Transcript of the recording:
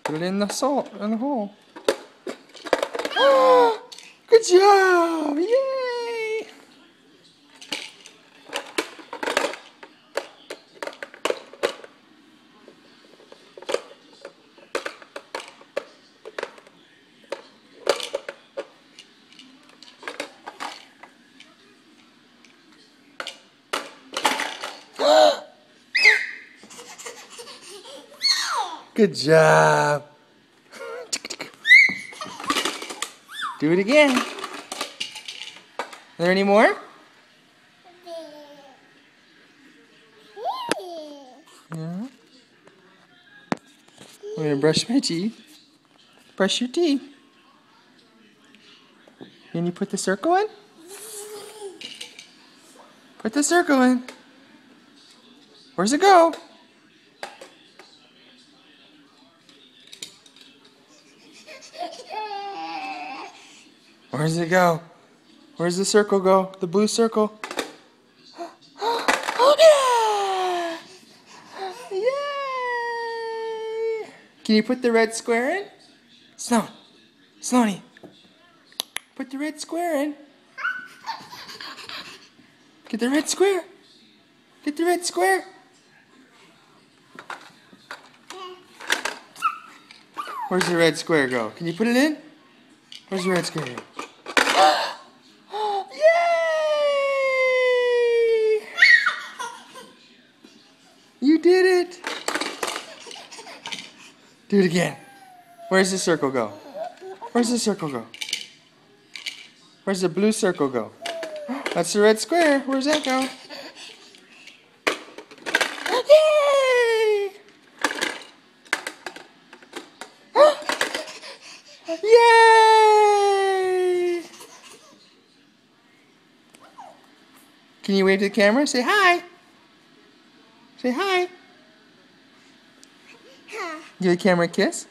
Put it in the salt, in the hole. Good job! Yay! Good job. Do it again. Are there any more? Yeah. I'm gonna brush my teeth. Brush your teeth. Can you put the circle in? Put the circle in. Where's it go? Where's it go? Where's the circle go? The blue circle. Oh yeah! Yay! Can you put the red square in? Snow. Snowny. Put the red square in. Get the red square. Get the red square. Where's the red square go? Can you put it in? Where's the red square go? Yay! You did it! Do it again. Where's the circle go? Where's the circle go? Where's the blue circle go? That's the red square. Where's that go? Yay! Yay! Can you wave to the camera? Say hi. Say hi. Give the camera a kiss.